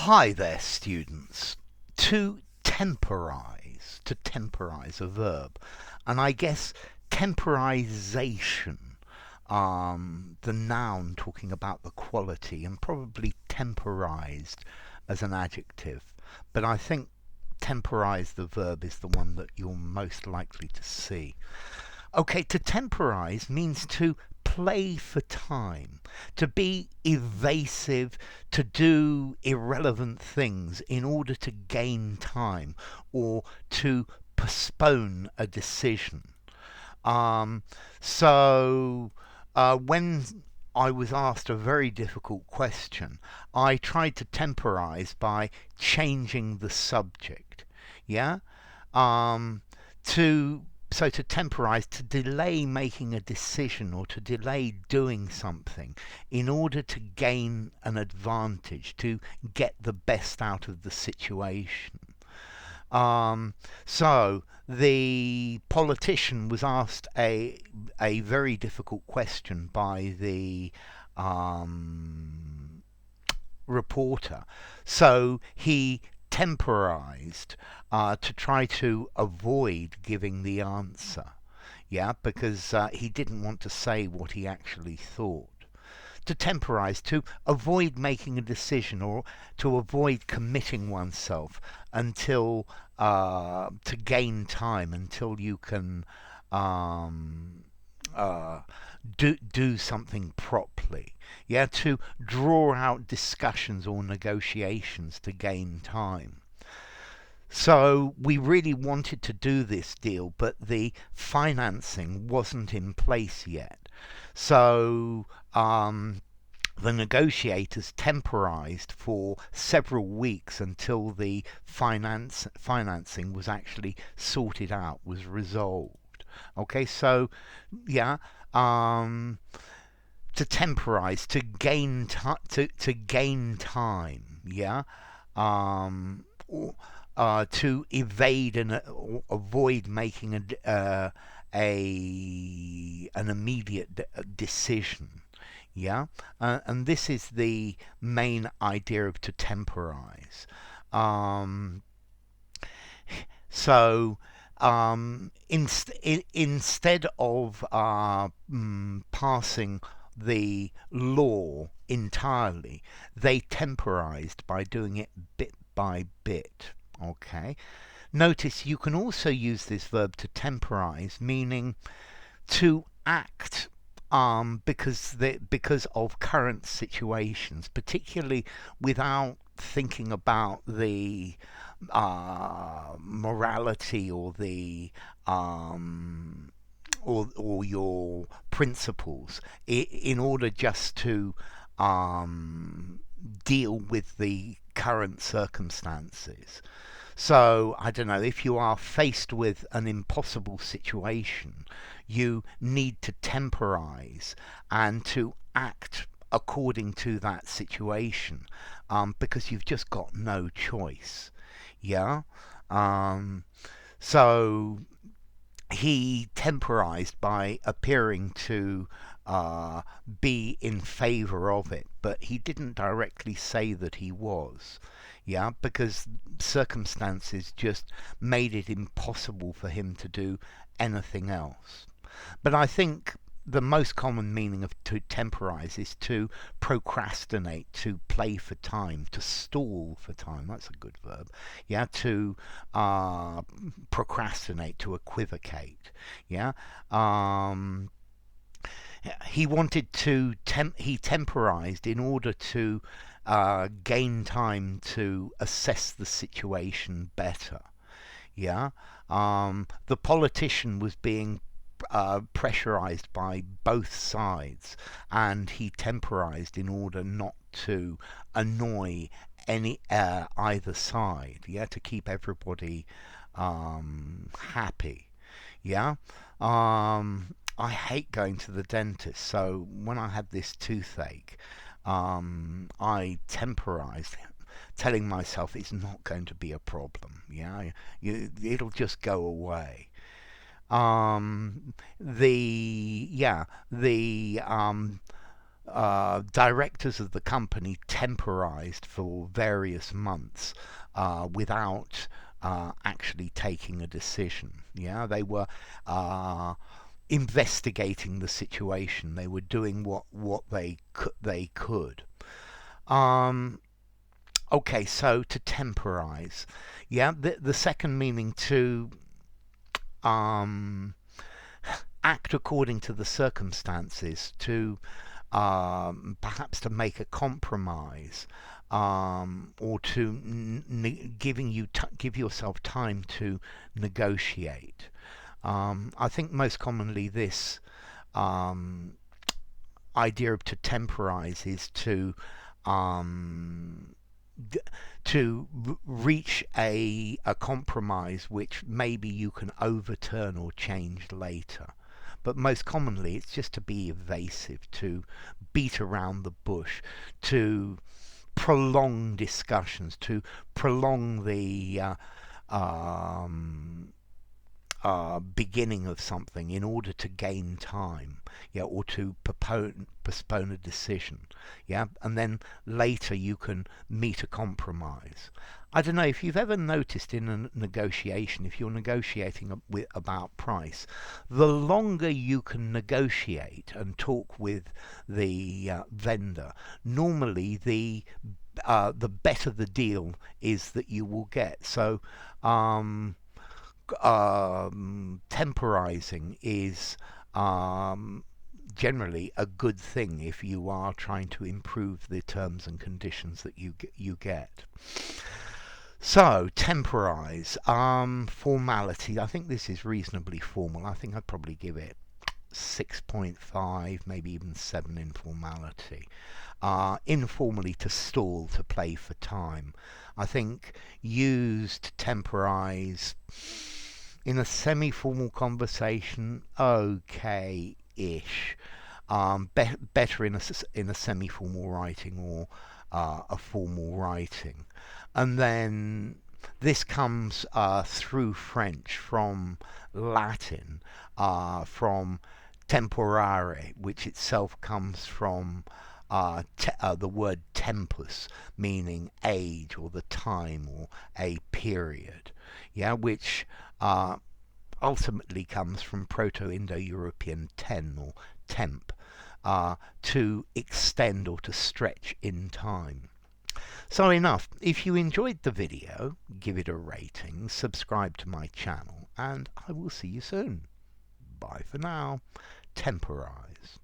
Hi there, students. To temporize a verb, and I guess temporization, the noun talking about the quality, and probably temporized as an adjective. But I think temporize the verb is the one that you're most likely to see. Okay, to temporize means to play for time, to be evasive, to do irrelevant things in order to gain time or to postpone a decision. Um, when I was asked a very difficult question, I tried to temporize by changing the subject. Yeah? Um, to to temporize, to delay making a decision or to delay doing something in order to gain an advantage, to get the best out of the situation. Um, so the politician was asked a very difficult question by the um, reporter. So he temporized to try to avoid giving the answer. Yeah, because he didn't want to say what he actually thought. To temporize, to avoid making a decision or to avoid committing oneself until to gain time until you can um, uh, do something properly. Yeah, to draw out discussions or negotiations to gain time. So we really wanted to do this deal, but the financing wasn't in place yet. So the negotiators temporized for several weeks until the financing was actually sorted out, was resolved. Okay, so yeah, um, to temporize, to gain time, yeah, or, to evade and or avoid making an immediate decision. Yeah, and this is the main idea of to temporize. Um, so instead of passing the law entirely, they temporized by doing it bit by bit. Okay. Notice you can also use this verb to temporize, meaning to act because of current situations, particularly without thinking about the morality um, or your principles, in order just to deal with the current circumstances. So, I don't know, if you are faced with an impossible situation, you need to temporize and to act according to that situation, because you've just got no choice. Yeah? Um, so he temporized by appearing to be in favor of it, but he didn't directly say that he was. Yeah, because circumstances just made it impossible for him to do anything else. But I think the most common meaning of to temporize is to procrastinate, to play for time, to stall for time. That's a good verb. Yeah, to procrastinate, to equivocate. Yeah. Um, he wanted to he temporized in order to gain time to assess the situation better. Yeah, the politician was being pressurized by both sides, and he temporized in order not to annoy any either side. Yeah, to keep everybody happy. Yeah. I hate going to the dentist, so when I had this toothache, I temporized, telling myself it's not going to be a problem. Yeah, it'll just go away. The yeah the directors of the company temporized for various months without actually taking a decision. Yeah, they were investigating the situation. They were doing what they could. Um, okay, so to temporize, yeah, the second meaning to um, act according to the circumstances, to perhaps to make a compromise, or to give yourself time to negotiate. I think most commonly this um, idea of to temporize is to um, reach a compromise which maybe you can overturn or change later. But most commonly, it's just to be evasive, to beat around the bush, to prolong discussions, to prolong the um, beginning of something in order to gain time, yeah, or to postpone a decision, yeah, and then later you can meet a compromise. I don't know if you've ever noticed in a negotiation, if you're negotiating about price, the longer you can negotiate and talk with the vendor, normally the better the deal is that you will get. So temporizing is generally a good thing if you are trying to improve the terms and conditions that you get. So, temporize, formality. I think this is reasonably formal. I think I'd probably give it 6.5, maybe even 7 in formality. Informally, to stall, to play for time. I think used temporize in a semi-formal conversation, okay-ish. Better in a semi-formal writing or a formal writing. And then this comes through French from Latin, from temporare, which itself comes from the word tempus, meaning age or the time or a period. Yeah, which ultimately comes from Proto-Indo-European ten or temp, to extend or to stretch in time. So enough. If you enjoyed the video, give it a rating, subscribe to my channel, and I will see you soon. Bye for now. Temporize.